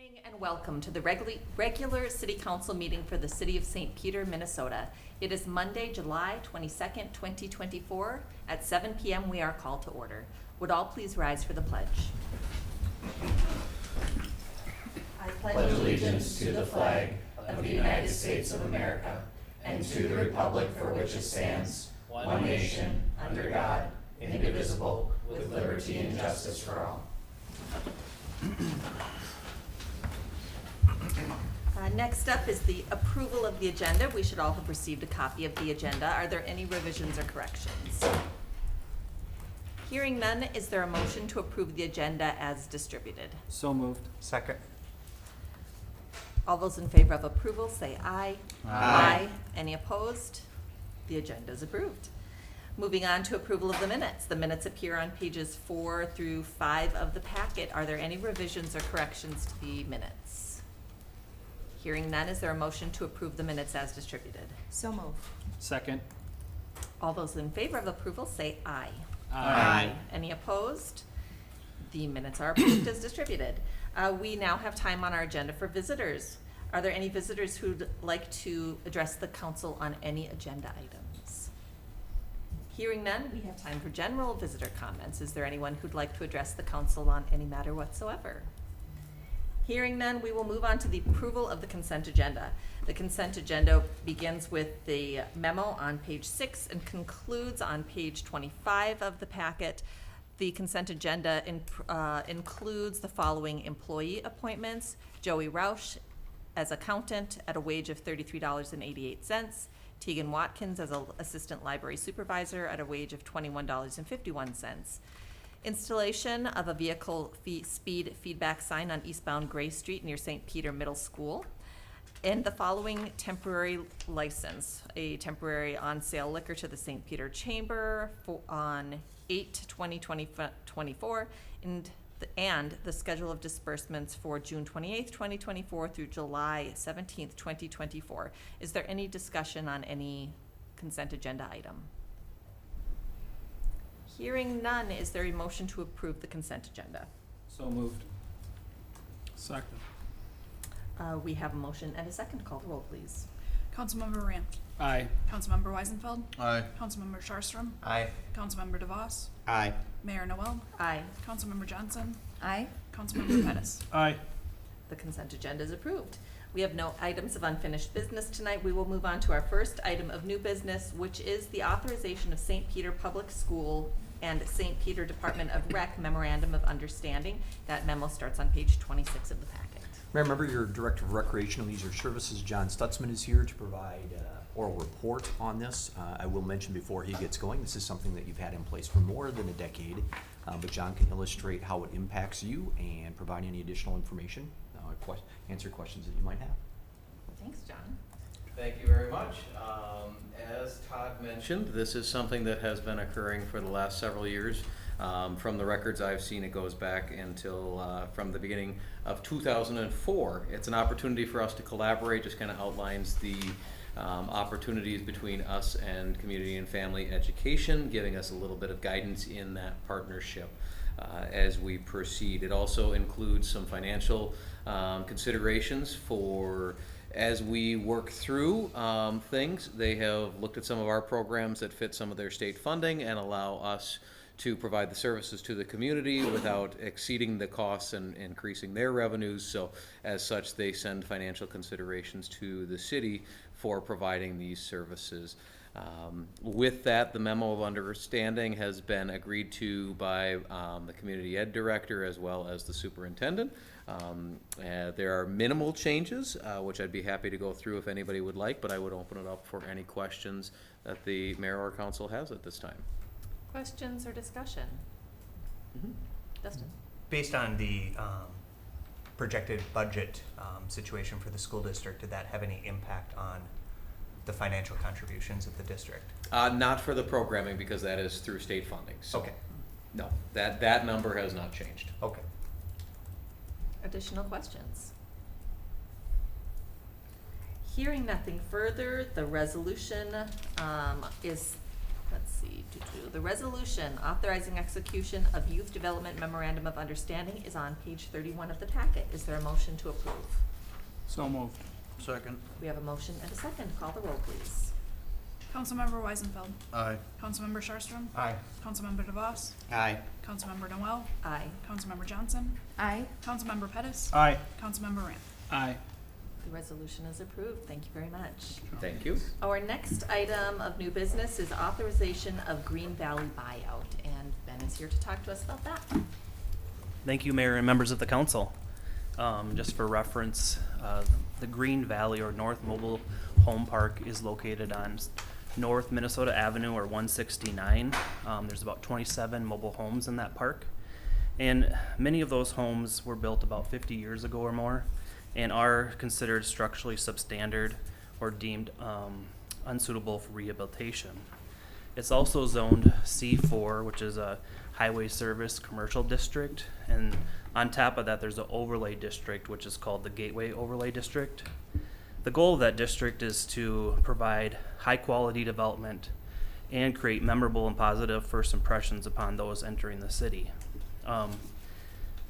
Evening and welcome to the regular City Council meeting for the City of St. Peter, Minnesota. It is Monday, July 22nd, 2024. At 7 p.m. we are called to order. Would all please rise for the pledge? I Pledge allegiance to the flag of the United States of America and to the republic for which it stands, one nation, under God, indivisible, with liberty and justice for all. Next up is the approval of the agenda. We should all have received a copy of the agenda. Are there any revisions or corrections? Hearing none, is there a motion to approve the agenda as distributed? So moved. Second. All those in favor of approval say aye. Aye. Any opposed? The agenda is approved. Moving on to approval of the minutes. The minutes appear on pages 4 through 5 of the packet. Are there any revisions or corrections to the minutes? Hearing none, is there a motion to approve the minutes as distributed? So move. Second. All those in favor of approval say aye. Aye. Any opposed? The minutes are approved as distributed. We now have time on our agenda for visitors. Are there any visitors who'd like to address the council on any agenda items? Hearing none, we have time for general visitor comments. Is there anyone who'd like to address the council on any matter whatsoever? Hearing none, we will move on to the approval of the consent agenda. The consent agenda begins with the memo on page 6 and concludes on page 25 of the packet. The consent agenda includes the following employee appointments: Joey Roush as accountant at a wage of $33.88, Tegan Watkins as an assistant library supervisor at a wage of $21.51. Installation of a vehicle speed feedback sign on eastbound Gray Street near St. Peter Middle School. And the following temporary license: a temporary on-sale liquor to the St. Peter Chamber on 8/20/2024, and the schedule of disbursements for June 28th, 2024 through July 17th, 2024. Is there any discussion on any consent agenda item? Hearing none, is there a motion to approve the consent agenda? So moved. Second. We have a motion and a second. Call the roll, please. Councilmember Rand. Aye. Councilmember Weisenfeld. Aye. Councilmember Sharstrom. Aye. Councilmember DeVos. Aye. Mayor Noel. Aye. Councilmember Johnson. Aye. Councilmember Pettis. Aye. The consent agenda is approved. We have no items of unfinished business tonight. We will move on to our first item of new business, which is the authorization of St. Peter Public School and St. Peter Department of Rec Memorandum of Understanding. That memo starts on page 26 of the packet. Mayor, member, your Director of Recreational Leisure Services, John Stutzman, is here to provide oral report on this. I will mention before he gets going, this is something that you've had in place for more than a decade, but John can illustrate how it impacts you and provide any additional information, answer questions that you might have. Thanks, John. Thank you very much. As Todd mentioned, this is something that has been occurring for the last several years. From the records I've seen, it goes back until from the beginning of 2004. It's an opportunity for us to collaborate, just kind of outlines the opportunities between us and community and family education, giving us a little bit of guidance in that partnership as we proceed. It also includes some financial considerations for as we work through things. They have looked at some of our programs that fit some of their state funding and allow us to provide the services to the community without exceeding the costs and increasing their revenues. So as such, they send financial considerations to the city for providing these services. With that, the memo of understanding has been agreed to by the community ed director as well as the superintendent. There are minimal changes, which I'd be happy to go through if anybody would like, but I would open it up for any questions that the mayor or council has at this time. Questions or discussion? Dustin? Based on the projected budget situation for the school district, did that have any impact on the financial contributions of the district? Not for the programming, because that is through state funding. So Okay. no, that number has not changed. Okay. Additional questions? Hearing nothing further, the resolution is, let's see, the resolution authorizing execution of Youth Development Memorandum of Understanding is on page 31 of the packet. Is there a motion to approve? So moved. Second. We have a motion and a second. Call the roll, please. Councilmember Weisenfeld. Aye. Councilmember Sharstrom. Aye. Councilmember DeVos. Aye. Councilmember Noel. Aye. Councilmember Johnson. Aye. Councilmember Pettis. Aye. Councilmember Ramp. Aye. The resolution is approved. Thank you very much. Thank you. Our next item of new business is authorization of Green Valley buyout, and Ben is here to talk to us about that. Thank you, Mayor and members of the council. Just for reference, the Green Valley or North Mobile Home Park is located on North Minnesota Avenue or 169. There's about 27 mobile homes in that park. And many of those homes were built about 50 years ago or more and are considered structurally substandard or deemed unsuitable for rehabilitation. It's also zoned C4, which is a highway service commercial district, and on top of that there's an overlay district which is called the Gateway Overlay District. The goal of that district is to provide high quality development and create memorable and positive first impressions upon those entering the city.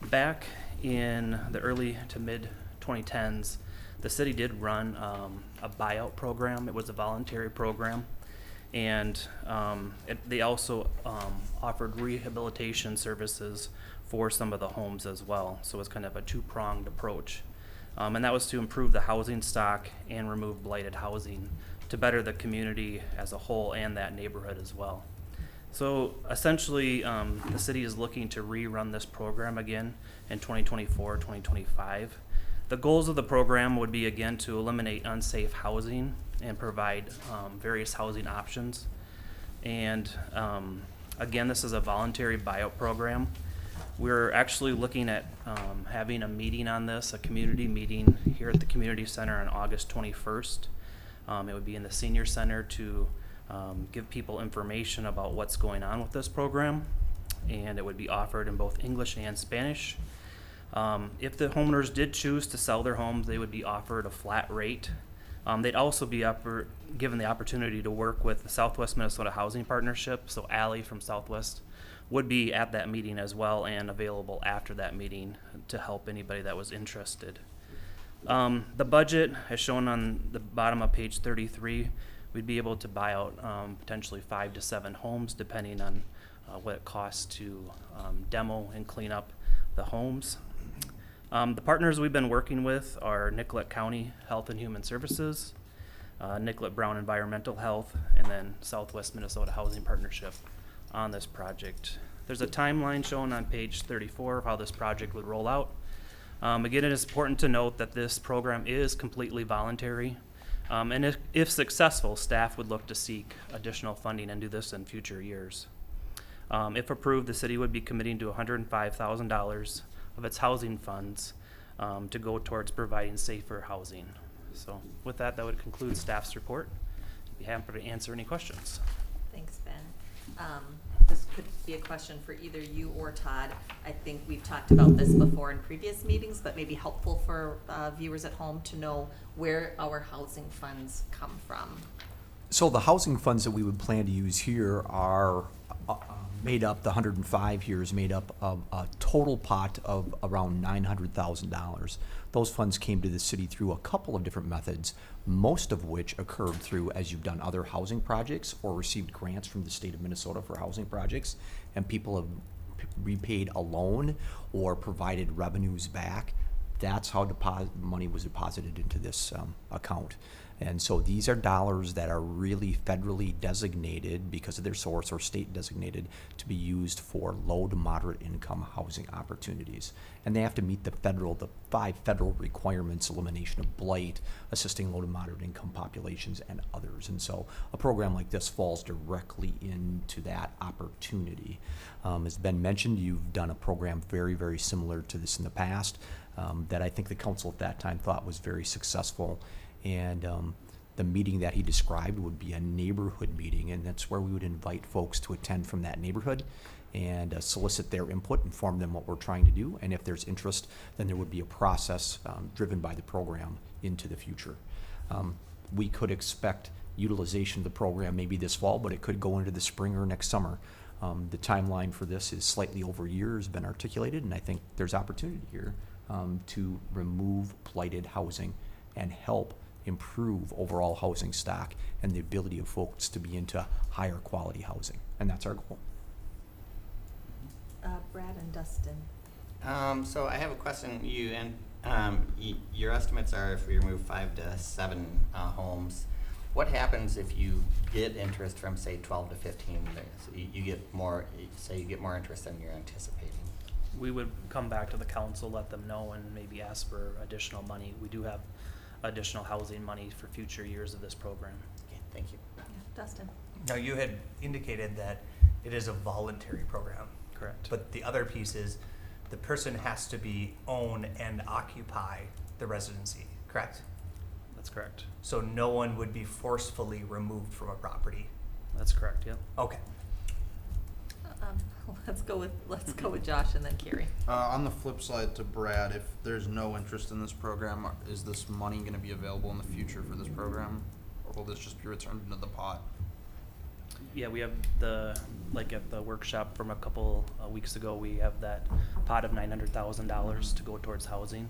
Back in the early to mid 2010s, the city did run a buyout program. It was a voluntary program, and they also offered rehabilitation services for some of the homes as well. So it's kind of a two-pronged approach. And that was to improve the housing stock and remove blighted housing to better the community as a whole and that neighborhood as well. So essentially, the city is looking to rerun this program again in 2024, 2025. The goals of the program would be, again, to eliminate unsafe housing and provide various housing options. And again, this is a voluntary buyout program. We're actually looking at having a meeting on this, a community meeting here at the community center on August 21st. It would be in the senior center to give people information about what's going on with this program, and it would be offered in both English and Spanish. If the homeowners did choose to sell their homes, they would be offered a flat rate. They'd also be given the opportunity to work with the Southwest Minnesota Housing Partnership, so Allie from Southwest would be at that meeting as well and available after that meeting to help anybody that was interested. The budget, as shown on the bottom of page 33, we'd be able to buy out potentially 5 to 7 homes depending on what it costs to demo and clean up the homes. The partners we've been working with are Nicollet County Health and Human Services, Nicollet Brown Environmental Health, and then Southwest Minnesota Housing Partnership on this project. There's a timeline shown on page 34 of how this project would roll out. Again, it is important to note that this program is completely voluntary. And if successful, staff would look to seek additional funding and do this in future years. If approved, the city would be committing to $105,000 of its housing funds to go towards providing safer housing. So with that, that would conclude staff's report. I'd be happy to answer any questions. Thanks, Ben. This could be a question for either you or Todd. I think we've talked about this before in previous meetings, but maybe helpful for viewers at home to know where our housing funds come from. So the housing funds that we would plan to use here are made up, the 105 here is made up of a total pot of around $900,000. Those funds came to the city through a couple of different methods, most of which occurred through as you've done other housing projects or received grants from the state of Minnesota for housing projects, and people have repaid a loan or provided revenues back. That's how money was deposited into this account. And so these are dollars that are really federally designated because of their source or state designated to be used for low to moderate income housing opportunities. And they have to meet the 5 federal requirements: elimination of blight, assisting low to moderate income populations, and others. And so a program like this falls directly into that opportunity. As Ben mentioned, you've done a program very, very similar to this in the past that I think the council at that time thought was very successful. And the meeting that he described would be a neighborhood meeting, and that's where we would invite folks to attend from that neighborhood and solicit their input, inform them what we're trying to do, and if there's interest, then there would be a process driven by the program into the future. We could expect utilization of the program maybe this fall, but it could go into the spring or next summer. The timeline for this is slightly over a year, has been articulated, and I think there's opportunity here to remove blighted housing and help improve overall housing stock and the ability of folks to be into higher quality housing. And that's our goal. Brad and Dustin. So I have a question. Your estimates are if we remove 5 to 7 homes, what happens if you get interest from say 12 to 15? You get more. Say you get more interest than you're anticipating. We would come back to the council, let them know, and maybe ask for additional money. We do have additional housing money for future years of this program. Okay, thank you. Yeah, Dustin. Now, you had indicated that it is a voluntary program, Correct. but the other piece is the person has to own and occupy the residency, correct? That's correct. So no one would be forcefully removed from a property. That's correct, yep. Okay. Let's go with Josh and then Carrie. On the flip side to Brad, if there's no interest in this program, is this money going to be available in the future for this program, or will this just be returned into the pot? Yeah, we have like at the workshop from a couple weeks ago, we have that pot of $900,000 to go towards housing.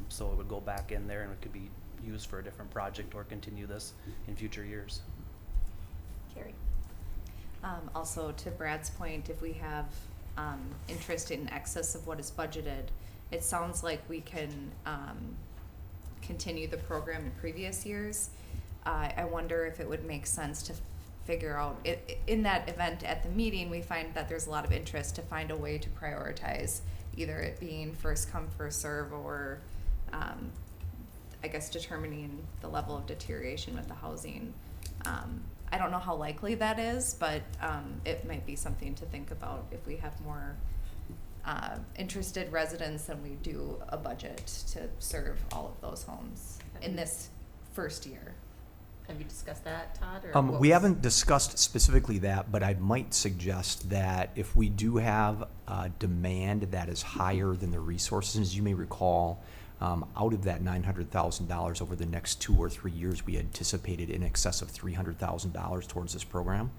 So it would go back in there and it could be used for a different project or continue this in future years. Carrie. Also, to Brad's point, if we have interest in excess of what is budgeted, it sounds like we can continue the program in previous years. I wonder if it would make sense to figure out, in that event at the meeting, we find that there's a lot of interest to find a way to prioritize, either it being first come, first serve, or I guess determining the level of deterioration with the housing. I don't know how likely that is, but it might be something to think about if we have more interested residents than we do a budget to serve all of those homes in this first year. Have you discussed that, Todd? Or what We was- haven't discussed specifically that, but I might suggest that if we do have demand that is higher than the resources, as you may recall, out of that $900,000 over the next 2 or 3 years, we anticipated in excess of $300,000 towards this program.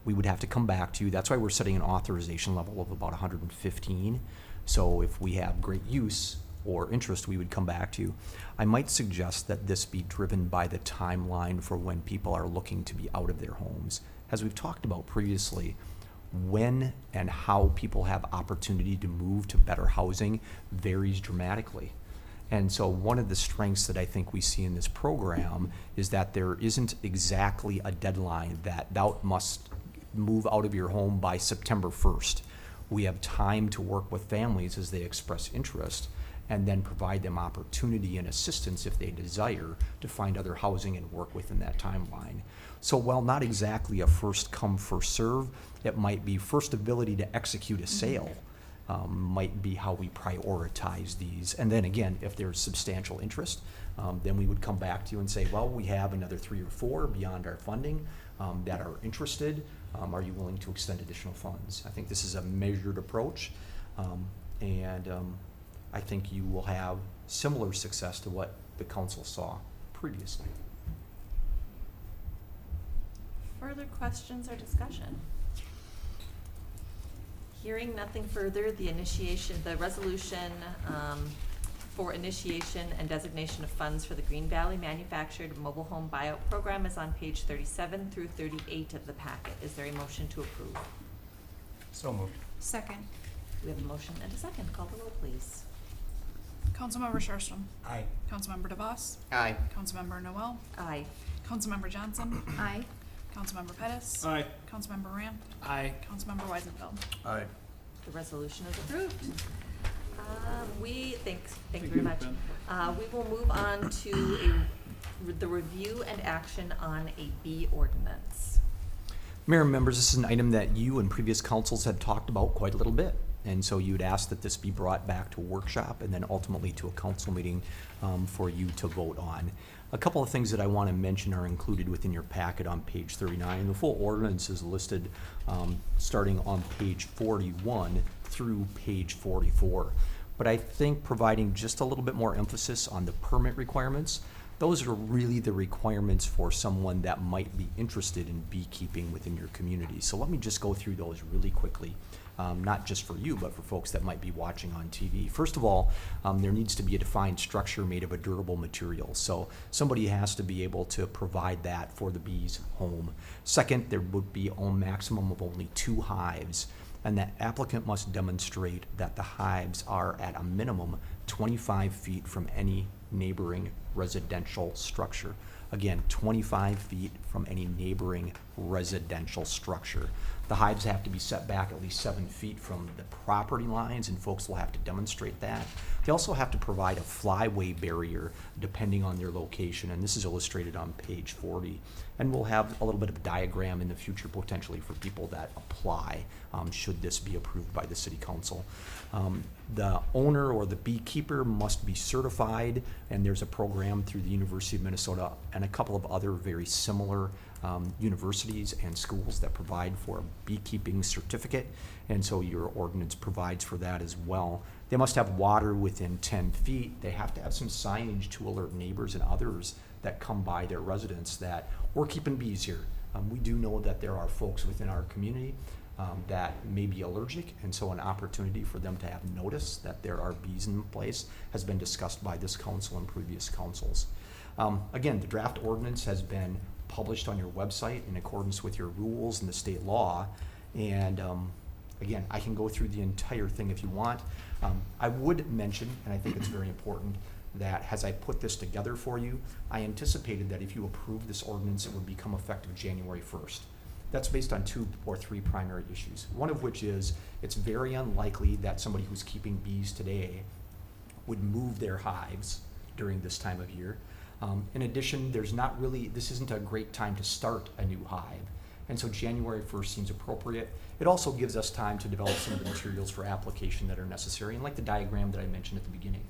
We would have to come back to you. That's why we're setting an authorization level of about 115. So if we have great use or interest, we would come back to you. I might suggest that this be driven by the timeline for when people are looking to be out of their homes. As we've talked about previously, when and how people have opportunity to move to better housing varies dramatically. And so one of the strengths that I think we see in this program is that there isn't exactly a deadline that thou must move out of your home by September 1st. We have time to work with families as they express interest and then provide them opportunity and assistance if they desire to find other housing and work within that timeline. So while not exactly a first come, first serve, it might be first ability to execute a sale might be how we prioritize these. And then again, if there's substantial interest, then we would come back to you and say, well, we have another 3 or 4 beyond our funding that are interested. Are you willing to extend additional funds? I think this is a measured approach, and I think you will have similar success to what the council saw previously. Further questions or discussion? Hearing nothing further, the resolution for initiation and designation of funds for the Green Valley Manufactured Mobile Home Buyout Program is on page 37 through 38 of the packet. Is there a motion to approve? So moved. Second. We have a motion and a second. Call the roll, please. Councilmember Sherstrom. Aye. Councilmember DeVos. Aye. Councilmember Noel. Aye. Councilmember Johnson. Aye. Councilmember Pettis. Aye. Councilmember Ramp. Aye. Councilmember Weisenfeld. Aye. The resolution is approved. Thank you very much. We will move on to the review and action on a B ordinance. Mayor and members, this is an item that you and previous councils had talked about quite a little bit. And so you'd ask that this be brought back to a workshop and then ultimately to a council meeting for you to vote on. A couple of things that I want to mention are included within your packet on page 39. The full ordinance is listed starting on page 41 through page 44. But I think providing just a little bit more emphasis on the permit requirements Those are really the requirements for someone that might be interested in beekeeping within your community. So let me just go through those really quickly, not just for you, but for folks that might be watching on TV. First of all, there needs to be a defined structure made of a durable material. So somebody has to be able to provide that for the bees' home. Second, there would be a maximum of only 2 hives, and that applicant must demonstrate that the hives are at a minimum 25 feet from any neighboring residential structure. Again, 25 feet from any neighboring residential structure. The hives have to be set back at least 7 feet from the property lines, and folks will have to demonstrate that. They also have to provide a flyway barrier depending on their location, and this is illustrated on page 40. And we'll have a little bit of a diagram in the future potentially for people that apply, should this be approved by the city council. The owner or the beekeeper must be certified, and there's a program through the University of Minnesota and a couple of other very similar universities and schools that provide for a beekeeping certificate, and so your ordinance provides for that as well. They must have water within 10 feet. They have to have some signage to alert neighbors and others that come by their residence that we're keeping bees here. We do know that there are folks within our community that may be allergic, and so an opportunity for them to have notice that there are bees in place has been discussed by this council and previous councils. Again, the draft ordinance has been published on your website in accordance with your rules and the state law, and again, I can go through the entire thing if you want. I would mention, and I think it's very important, that as I put this together for you, I anticipated that if you approve this ordinance, it would become effective January 1st. That's based on 2 or 3 primary issues. One of which is it's very unlikely that somebody who's keeping bees today would move their hives during this time of year. In addition, this isn't a great time to start a new hive. And so January 1st seems appropriate. It also gives us time to develop some of the materials for application that are necessary, and like the diagram that I mentioned at the beginning.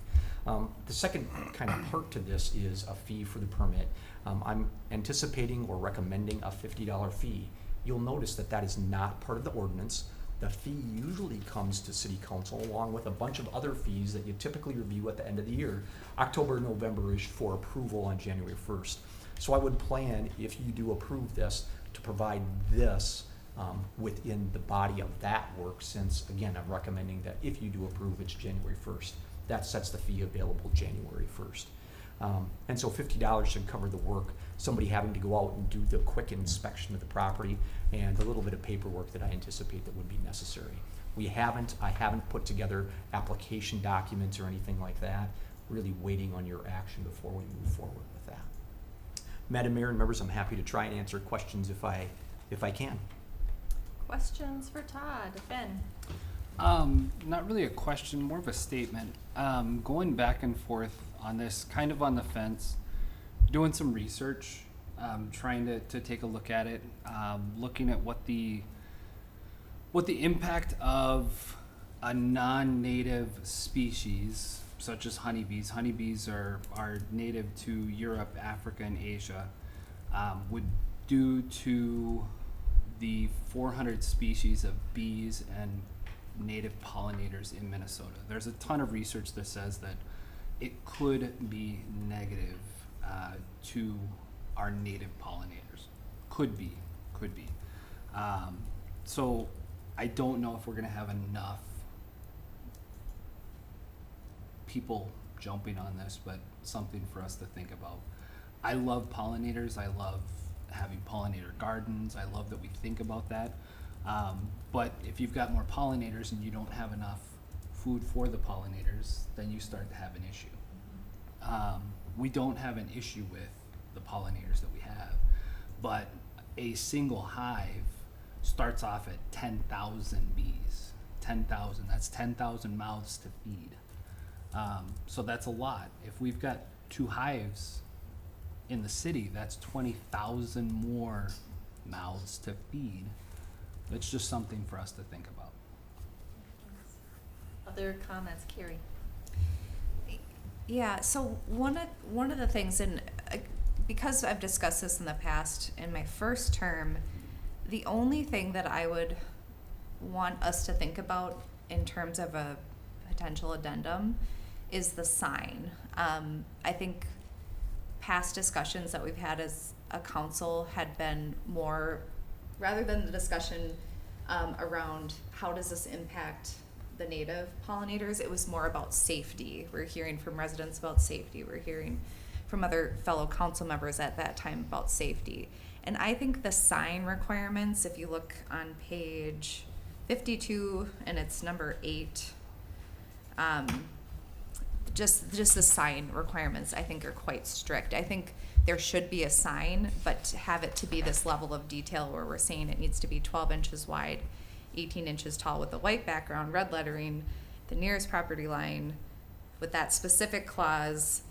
The second kind of part to this is a fee for the permit. I'm anticipating or recommending a $50 fee. You'll notice that that is not part of the ordinance. The fee usually comes to city council along with a bunch of other fees that you typically review at the end of the year. October, November is for approval on January 1st. So I would plan, if you do approve this, to provide this within the body of that work, since again, I'm recommending that if you do approve, it's January 1st. That sets the fee available January 1st. And so $50 should cover the work, somebody having to go out and do the quick inspection of the property and a little bit of paperwork that I anticipate that would be necessary. I haven't put together application documents or anything like that, really waiting on your action before we move forward with that. Madam Mayor and members, I'm happy to try and answer questions if I can. Questions for Todd? Ben? Not really a question, more of a statement. Going back and forth on this, kind of on the fence, doing some research, trying to take a look at it, looking at what the impact of a non-native species, such as honeybees. Honeybees are native to Europe, Africa, and Asia, would do to the 400 species of bees and native pollinators in Minnesota. There's a ton of research that says that it could be negative to our native pollinators. Could be. So I don't know if we're gonna have enough people jumping on this, but something for us to think about. I love pollinators. I love having pollinator gardens. I love that we think about that. But if you've got more pollinators and you don't have enough food for the pollinators, then you start to have an issue. We don't have an issue with the pollinators that we have, but a single hive starts off at 10,000 bees. 10,000, that's 10,000 mouths to feed. So that's a lot. If we've got 2 hives in the city, that's 20,000 more mouths to feed. It's just something for us to think about. Other comments, Carrie? Yeah, so one of the things, and because I've discussed this in the past, in my first term, the only thing that I would want us to think about in terms of a potential addendum is the sign. I think past discussions that we've had as a council had been more, rather than the discussion around how does this impact the native pollinators, it was more about safety. We're hearing from residents about safety. We're hearing from other fellow council members at that time about safety. And I think the sign requirements, if you look on page 52 and it's number 8, just the sign requirements I think are quite strict. I think there should be a sign, but to have it to be this level of detail where we're saying it needs to be 12 inches wide, 18 inches tall with a white background, red lettering, the nearest property line, with that specific clause,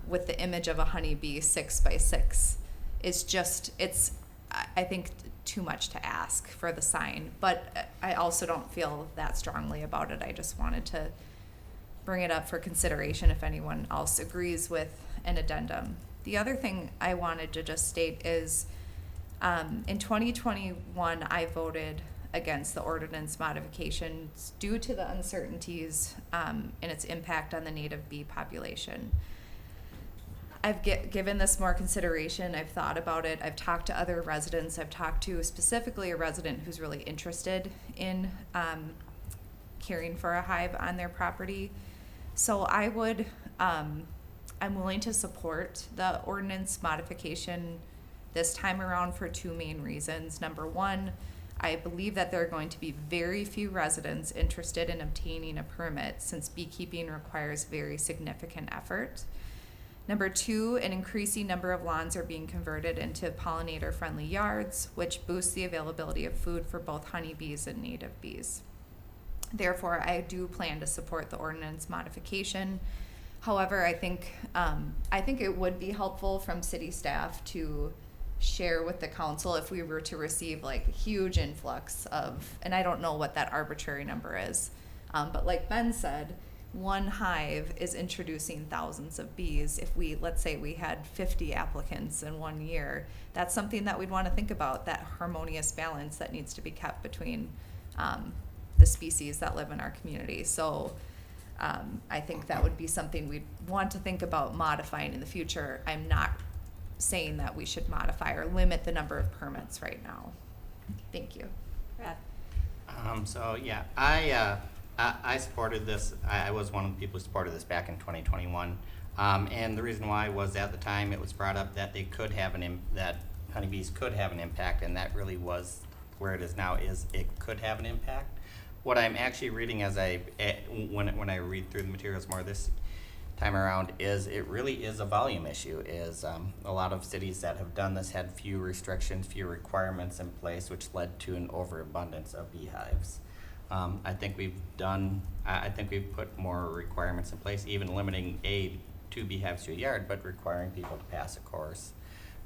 with the image of a honeybee 6 by 6, is just, it's, I think, too much to ask for the sign. But I also don't feel that strongly about it. I just wanted to bring it up for consideration if anyone else agrees with an addendum. The other thing I wanted to just state is, in 2021, I voted against the ordinance modifications due to the uncertainties and its impact on the native bee population. I've given this more consideration. I've thought about it. I've talked to other residents. I've talked to specifically a resident who's really interested in caring for a hive on their property. So I would, I'm willing to support the ordinance modification this time around for 2 main reasons. Number one, I believe that there are going to be very few residents interested in obtaining a permit since beekeeping requires very significant effort. Number two, an increasing number of lawns are being converted into pollinator-friendly yards, which boosts the availability of food for both honeybees and native bees. Therefore, I do plan to support the ordinance modification. However, I think it would be helpful from city staff to share with the council if we were to receive like a huge influx of, and I don't know what that arbitrary number is, but like Ben said, one hive is introducing thousands of bees. If let's say we had 50 applicants in 1 year, that's something that we'd want to think about, that harmonious balance that needs to be kept between the species that live in our community. So I think that would be something we'd want to think about modifying in the future. I'm not saying that we should modify or limit the number of permits right now. Thank you. Brad? So yeah, I supported this. I was one of the people who supported this back in 2021. And the reason why was at the time it was brought up that they could have that honeybees could have an impact, and that really was where it is now, is it could have an impact. What I'm actually reading as when I read through the materials more this time around is it really is a volume issue. Is a lot of cities that have done this had few restrictions, few requirements in place, which led to an overabundance of beehives. I think we've put more requirements in place, even limiting 2 beehives to a yard, but requiring people to pass a course,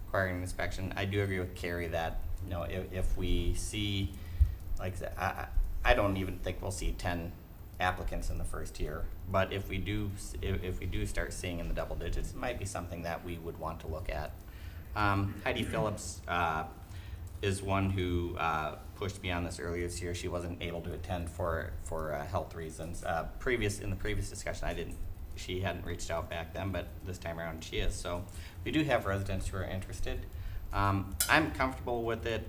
requiring an inspection. I do agree with Carrie that, if we see, like I don't even think we'll see 10 applicants in the first year, but if we do start seeing in the double digits, it might be something that we would want to look at. Heidi Phillips is one who pushed me on this earlier this year. She wasn't able to attend for health reasons. In the previous discussion, she hadn't reached out back then, but this time around she is. So we do have residents who are interested. I'm comfortable with it.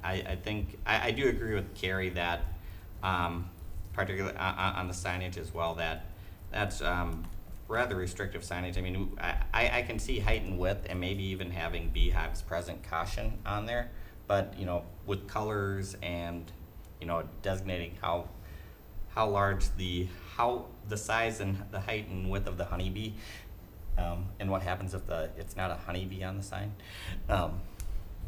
I think I do agree with Carrie that, particularly on the signage as well, that's rather restrictive signage. I mean, I can see height and width and maybe even having beehives present caution on there, but with colors and designating how large the size and the height and width of the honeybee, and what happens if it's not a honeybee on the sign.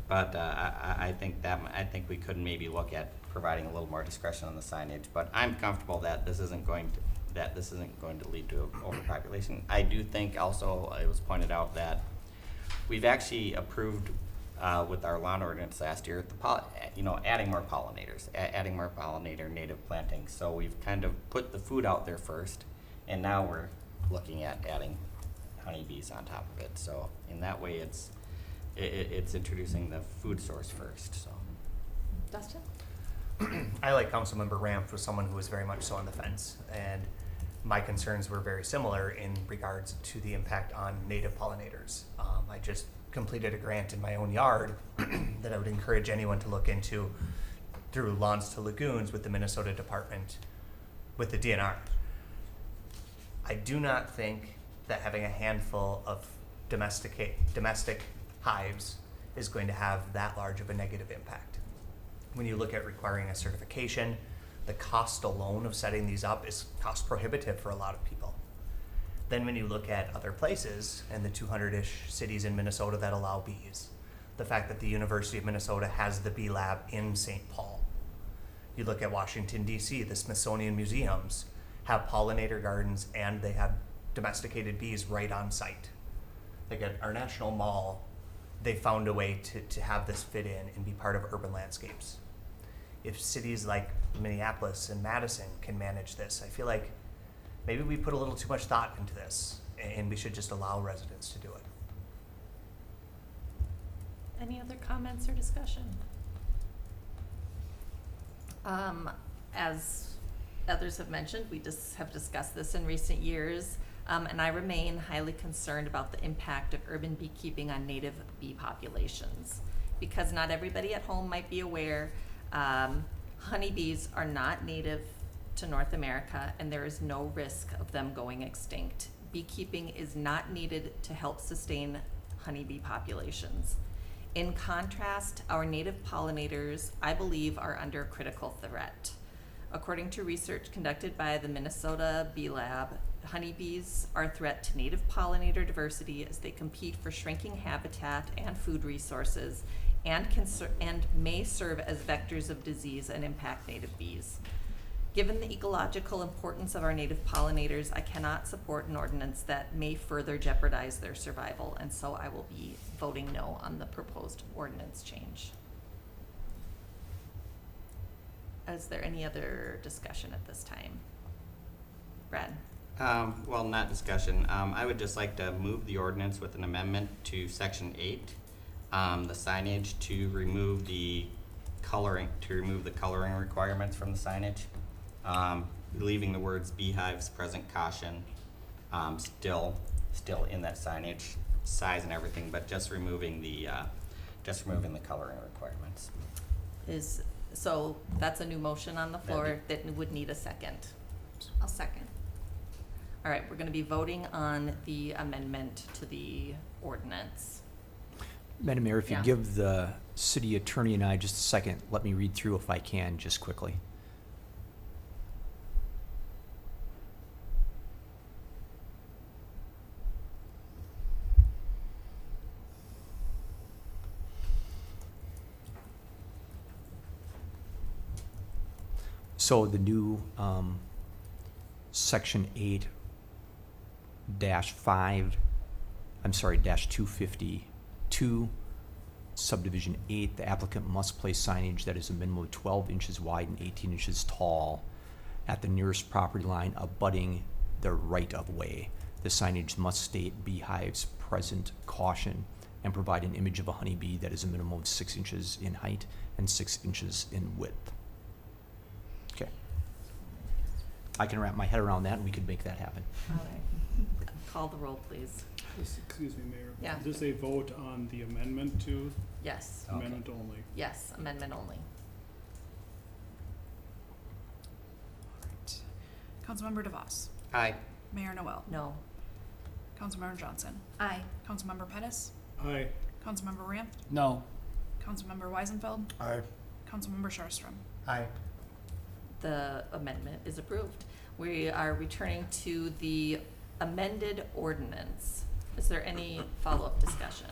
But I think we could maybe look at providing a little more discretion on the signage. But I'm comfortable that this isn't going to lead to overpopulation. I do think also it was pointed out that we've actually approved with our lawn ordinance last year, adding more pollinators, adding more pollinator native plantings. So we've kind of put the food out there first, and now we're looking at adding honeybees on top of it. So in that way, it's introducing the food source first. So. Dustin? I like Councilmember Ramp was someone who was very much so on the fence, and my concerns were very similar in regards to the impact on native pollinators. I just completed a grant in my own yard that I would encourage anyone to look into through Lawns to Lagoons with the Minnesota Department, with the DNR. I do not think that having a handful of domestic hives is going to have that large of a negative impact. When you look at requiring a certification, the cost alone of setting these up is cost prohibitive for a lot of people. Then when you look at other places and the 200-ish cities in Minnesota that allow bees, the fact that the University of Minnesota has the bee lab in St. Paul. You look at Washington, D.C., the Smithsonian museums have pollinator gardens and they have domesticated bees right on site. Like at our National Mall, they found a way to have this fit in and be part of urban landscapes. If cities like Minneapolis and Madison can manage this, I feel like maybe we put a little too much thought into this and we should just allow residents to do it. Any other comments or discussion? As others have mentioned, we just have discussed this in recent years, and I remain highly concerned about the impact of urban beekeeping on native bee populations. Because not everybody at home might be aware, honeybees are not native to North America, and there is no risk of them going extinct. Beekeeping is not needed to help sustain honeybee populations. In contrast, our native pollinators, I believe, are under a critical threat. According to research conducted by the Minnesota Bee Lab, honeybees are a threat to native pollinator diversity as they compete for shrinking habitat and food resources and may serve as vectors of disease and impact native bees. Given the ecological importance of our native pollinators, I cannot support an ordinance that may further jeopardize their survival, and so I will be voting no on the proposed ordinance change. Is there any other discussion at this time? Brad? Well, not discussion. I would just like to move the ordinance with an amendment to section 8, the signage, to remove the coloring requirements from the signage. Leaving the words beehives, present caution, still in that signage, size and everything, but just removing the coloring requirements. So that's a new motion on the floor that would need a second. I'll second. All right, we're gonna be voting on the amendment to the ordinance. Madam Mayor, if you Yeah. give the city attorney and I just a second, let me read through if I can, just quickly. So the new section 8-5, -252, subdivision 8, the applicant must place signage that is a minimum of 12 inches wide and 18 inches tall at the nearest property line abutting the right of way. The signage must state beehives, present, caution, and provide an image of a honeybee that is a minimum of 6 inches in height and 6 inches in width. Okay. I can wrap my head around that and we could make that happen. All right. Call the roll, please. Excuse me, Mayor. Yeah. Is this a vote on the amendment to Yes, amendment only? yes, amendment only. Councilmember DeVos. Aye. Mayor Noel. No. Councilmember Johnson. Aye. Councilmember Pettis. Aye. Councilmember Ramp. No. Councilmember Weisenfeld. Aye. Councilmember Sharstrom. Aye. The amendment is approved. We are returning to the amended ordinance. Is there any follow-up discussion?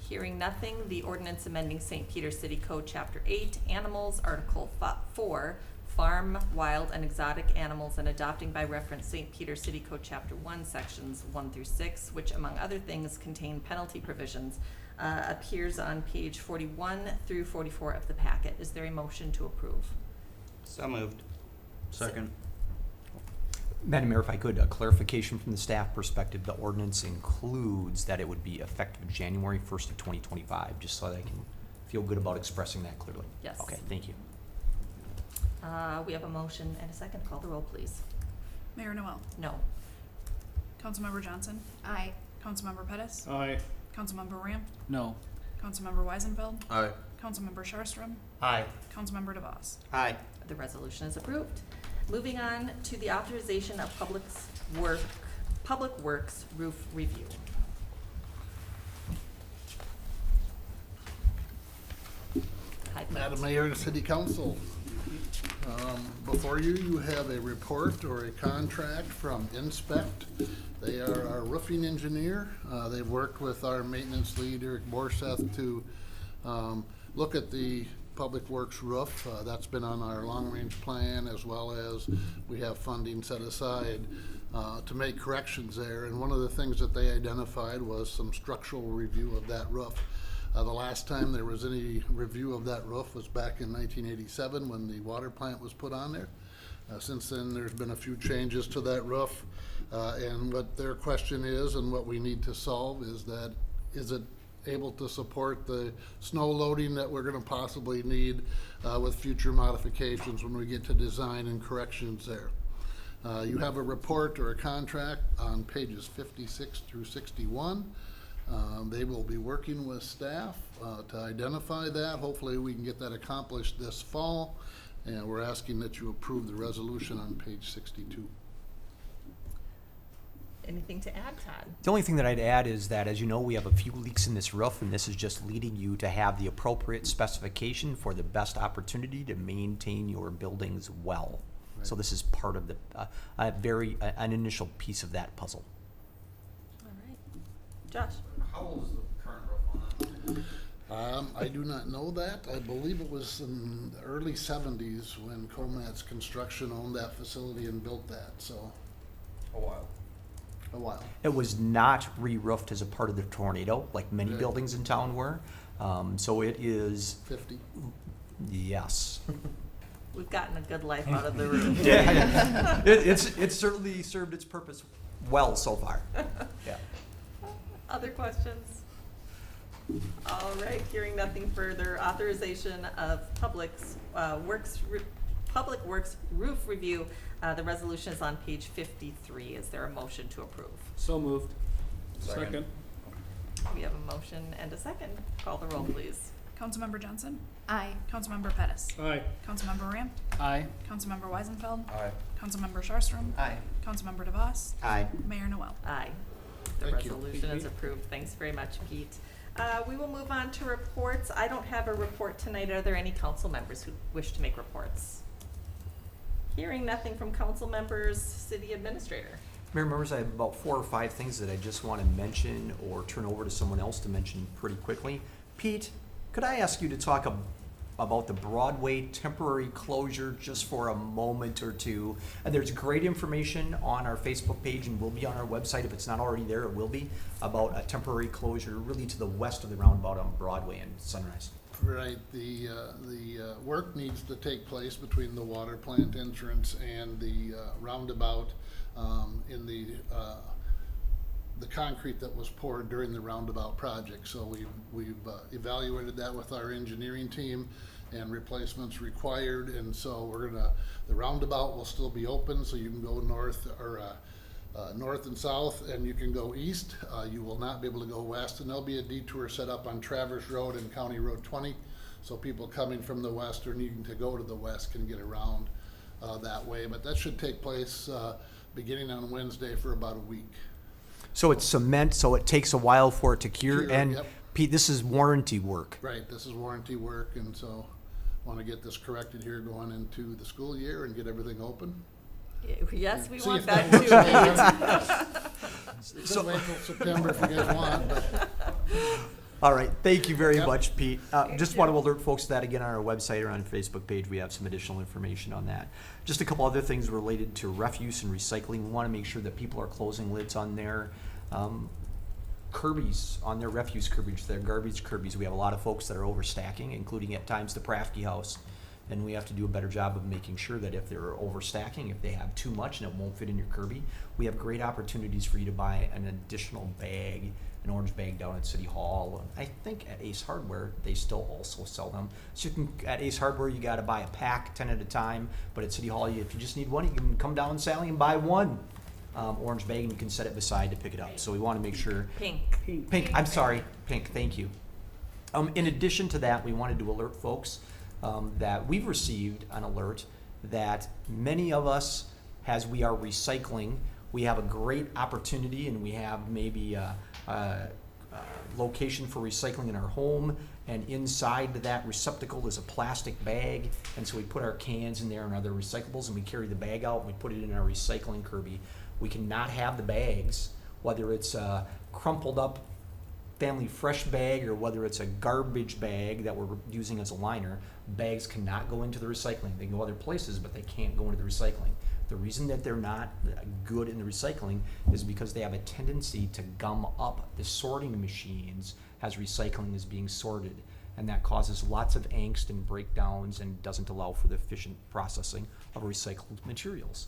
Hearing nothing, the ordinance amending St. Peter City Code, Chapter 8, Animals, Article 4, Farm, Wild, and Exotic Animals, and adopting by reference St. Peter City Code, Chapter 1, Sections 1 through 6, which, among other things, contain penalty provisions, appears on page 41 through 44 of the packet. Is there a motion to approve? So moved. Second. Madam Mayor, if I could, a clarification from the staff perspective, the ordinance includes that it would be effective January 1st of 2025, just so that I can feel good about expressing that clearly. Yes. Okay, thank you. We have a motion and a second. Call the roll, please. Mayor Noel. No. Councilmember Johnson. Aye. Councilmember Pettis. Aye. Councilmember Ramp. No. Councilmember Weisenfeld. Aye. Councilmember Sharstrom. Aye. Councilmember DeVos. Aye. The resolution is approved. Moving on to the authorization of Public Works roof review. Hi, Pete. Madam Mayor and City Council, before you, you have a report or a contract from Inspect. They are our roofing engineer. They've worked with our maintenance lead, Eric Borseth, to look at the Public Works roof. That's been on our long-range plan, as well as we have funding set aside to make corrections there. And one of the things that they identified was some structural review of that roof. The last time there was any review of that roof was back in 1987 when the water plant was put on there. Since then, there's been a few changes to that roof. And what their question is, and what we need to solve, is that, is it able to support the snow loading that we're gonna possibly need with future modifications when we get to design and corrections there. You have a report or a contract on pages 56 through 61. They will be working with staff to identify that. Hopefully we can get that accomplished this fall, and we're asking that you approve the resolution on page 62. Anything to add, Todd? The only thing that I'd add is that, as you know, we have a few leaks in this roof, and this is just leading you to have the appropriate specification for the best opportunity to maintain your buildings well. So this is part of the, an initial piece of that puzzle. All right. Josh? How old is the current roof on that? I do not know that. I believe it was in the early 70s when Comat's Construction owned that facility and built that, so A while. a while. It was not re-roofed as a part of the tornado, like many Right. buildings in town were. So it is, 50. yes. We've gotten a good life out of the room. Yeah, it's certainly served its purpose well so far. Yeah. Other questions? All right, hearing nothing further, authorization of Public Works roof review. The resolution is on page 53. Is there a motion to approve? So moved. Second. We have a motion and a second. Call the roll, please. Councilmember Johnson. Aye. Councilmember Pettis. Aye. Councilmember Ramp. Aye. Councilmember Weisenfeld. Aye. Councilmember Sharstrom. Aye. Councilmember DeVos. Aye. Mayor Noel. Aye. The Thank you. resolution is approved. Thanks very much, Pete. We will move on to reports. I don't have a report tonight. Are there any council members who wish to make reports? Hearing nothing from council members, city administrator. Mayor, members, I have about 4 or 5 things that I just want to mention or turn over to someone else to mention pretty quickly. Pete, could I ask you to talk about the Broadway temporary closure just for a moment or two? And there's great information on our Facebook page and will be on our website. If it's not already there, it will be, about a temporary closure really to the west of the roundabout on Broadway and Sunrise. Right, the work needs to take place between the water plant entrance and the roundabout in the concrete that was poured during the roundabout project. So we've evaluated that with our engineering team, and replacements required, and so the roundabout will still be open, so you can go north or north and south, and you can go east. You will not be able to go west, and there'll be a detour set up on Traverse Road and County Road 20, so people coming from the west or needing to go to the west can get around that way. But that should take place beginning on Wednesday for about a week. So it's cement, so it takes a while for it to cure. Cure, And yep. Pete, this is warranty work. Right, this is warranty work, and so want to get this corrected here going into the school year and get everything open. Yes, we See want if that that too, Pete. So wait till September if you guys want, but All right, thank you very Yep. much, Pete. Just want to alert folks that again on our website or on Facebook page, we have some additional information on that. Just a couple other things related to refuse and recycling. We want to make sure that people are closing lids on their Kirby's, on their refuse Kirby's, their garbage Kirby's. We have a lot of folks that are overstacking, including at times the Prafke House. and we have to do a better job of making sure that if they're overstacking, if they have too much and it won't fit in your Kirby, we have great opportunities for you to buy an additional bag, an orange bag down at City Hall. I think at Ace Hardware, they still also sell them. So you can, at Ace Hardware, you gotta buy a pack, 10 at a time, but at City Hall, if you just need one, you can come down, Sally, and buy one orange bag, and you can set it beside to pick it up. So we wanna make sure. Pink, I'm sorry, pink, thank you. In addition to that, we wanted to alert folks that we've received an alert that many of us, as we are recycling, we have a great opportunity and we have maybe a location for recycling in our home, and inside that receptacle is a plastic bag, and so we put our cans in there and other recyclables, and we carry the bag out and we put it in our recycling Kirby. We cannot have the bags, whether it's a crumpled up Family Fresh bag or whether it's a garbage bag that we're using as a liner. Bags cannot go into the recycling. They can go other places, but they can't go into the recycling. The reason that they're not good in the recycling is because they have a tendency to gum up the sorting machines as recycling is being sorted, and that causes lots of angst and breakdowns and doesn't allow for the efficient processing of recycled materials.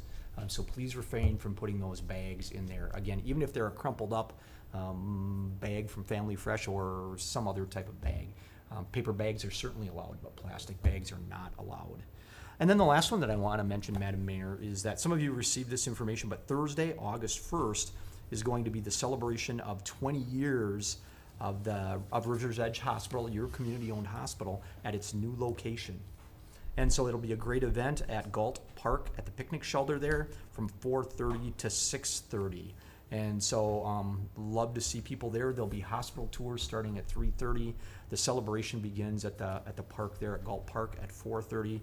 So please refrain from putting those bags in there. Again, even if they're a crumpled up bag from Family Fresh or some other type of bag. Paper bags are certainly allowed, but plastic bags are not allowed. And then the last one that I want to mention, Madam Mayor, is that some of you received this information, but Thursday, August 1st, is going to be the celebration of 20 years of River's Edge Hospital, your community-owned hospital, at its new location. And so it'll be a great event at Galt Park at the picnic shelter there from 4:30 to 6:30. And so love to see people there. There'll be hospital tours starting at 3:30. The celebration begins at the park there at Galt Park at 4:30.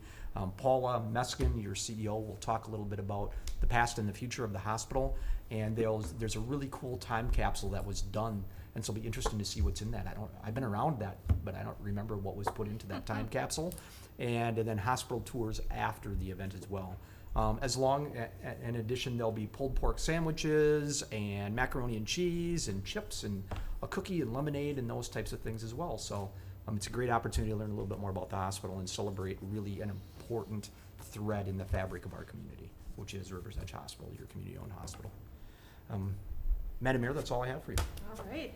Paula Meskin, your CEO, will talk a little bit about the past and the future of the hospital. And there's a really cool time capsule that was done, and so it'll be interesting to see what's in that. I've been around that, but I don't remember what was put into that time capsule. And then hospital tours after the event as well. In addition, there'll be pulled pork sandwiches and macaroni and cheese and chips and a cookie and lemonade and those types of things as well. So it's a great opportunity to learn a little bit more about the hospital and celebrate really an important thread in the fabric of our community, which is River's Edge Hospital, your community-owned hospital. Madam Mayor, that's all I have for you. All right.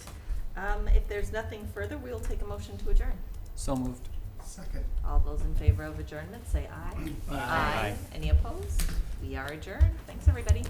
If there's nothing further, we'll take a motion to adjourn. So moved. Second. All those in favor of adjournment, say aye. Aye. Any opposed? We are adjourned. Thanks, everybody.